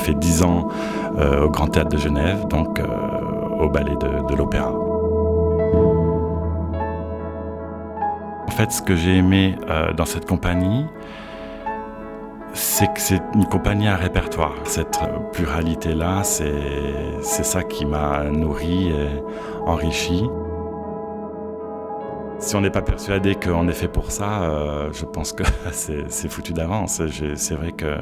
fait 10 ans au Grand Théâtre de Genève, donc au ballet de l'Opéra. En fait, ce que j'ai aimé dans cette compagnie, c'est que c'est une compagnie à répertoire. Cette pluralité-là, c'est ça qui m'a nourri et enrichi. Si on n'est pas persuadé qu'on est fait pour ça, je pense que c'est foutu d'avance. C'est vrai que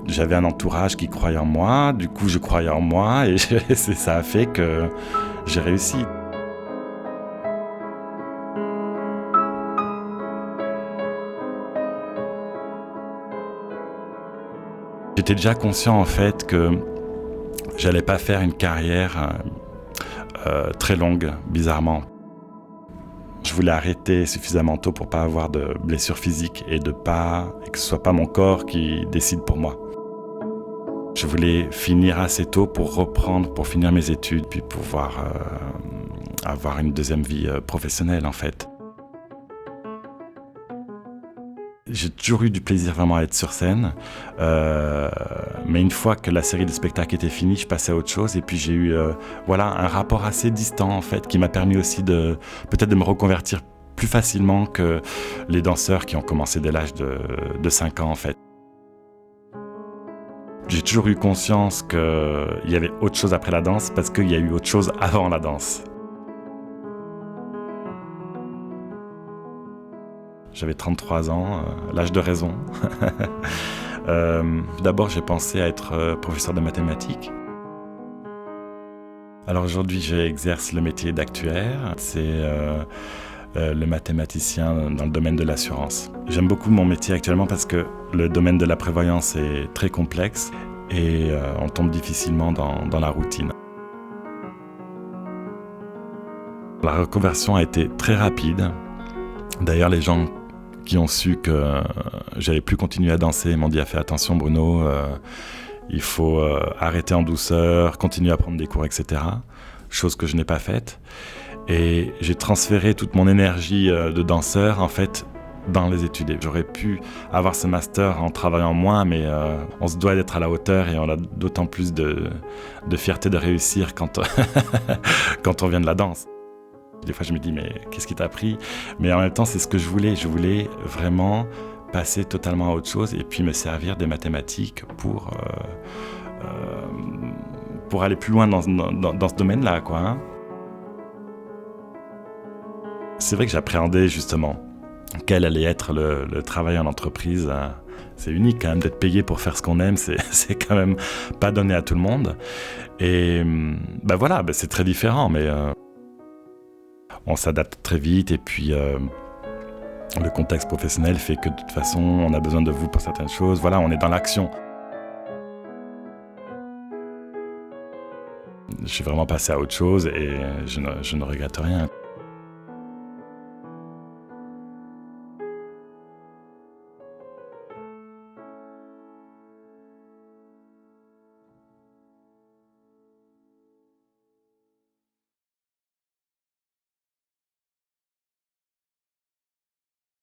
j'avais un entourage qui croyait en moi, du coup je croyais en moi et ça a fait que j'ai réussi. J'étais déjà conscient en fait que j'allais pas faire une carrière très longue, bizarrement. Je voulais arrêter suffisamment tôt pour pas avoir de blessures physiques et que ce soit pas mon corps qui décide pour moi. Je voulais finir assez tôt pour reprendre, pour finir mes études, puis pouvoir avoir une deuxième vie professionnelle en fait. J'ai toujours eu du plaisir vraiment à être sur scène, mais une fois que la série de spectacles était finie, je passais à autre chose et puis j'ai eu un rapport assez distant en fait qui m'a permis aussi peut-être de me reconvertir plus facilement que les danseurs qui ont commencé dès l'âge de 5 ans en fait. J'ai toujours eu conscience qu'il y avait autre chose après la danse parce qu'il y a eu autre chose avant la danse. J'avais 33 ans, l'âge de raison. D'abord, j'ai pensé à être professeur de mathématiques. Alors aujourd'hui, j'exerce le métier d'actuaire. C'est le mathématicien dans le domaine de l'assurance. J'aime beaucoup mon métier actuellement parce que le domaine de la prévoyance est très complexe et on tombe difficilement dans la routine. La reconversion a été très rapide. D'ailleurs, les gens qui ont su que j'allais plus continuer à danser m'ont dit « Fais attention Bruno, il faut arrêter en douceur, continuer à prendre des cours, etc. » Chose que je n'ai pas faite. Et j'ai transféré toute mon énergie de danseur en fait dans les études. J'aurais pu avoir ce master en travaillant moins, mais on se doit d'être à la hauteur et on a d'autant plus de fierté de réussir quand on vient de la danse. Des fois, je me dis, mais qu'est-ce qui t'a pris ? Mais en même temps, c'est ce que je voulais. Je voulais vraiment passer totalement à autre chose et puis me servir des mathématiques pour aller plus loin dans ce domaine-là, quoi, hein. C'est vrai que j'appréhendais justement quel allait être le travail en entreprise. C'est unique quand même d'être payé pour faire ce qu'on aime, c'est quand même pas donné à tout le monde. Et c'est très différent, mais on s'adapte très vite et puis le contexte professionnel fait que de toute façon on a besoin de vous pour certaines choses. Voilà, on est dans l'action. Je suis vraiment passé à autre chose et je ne regrette rien.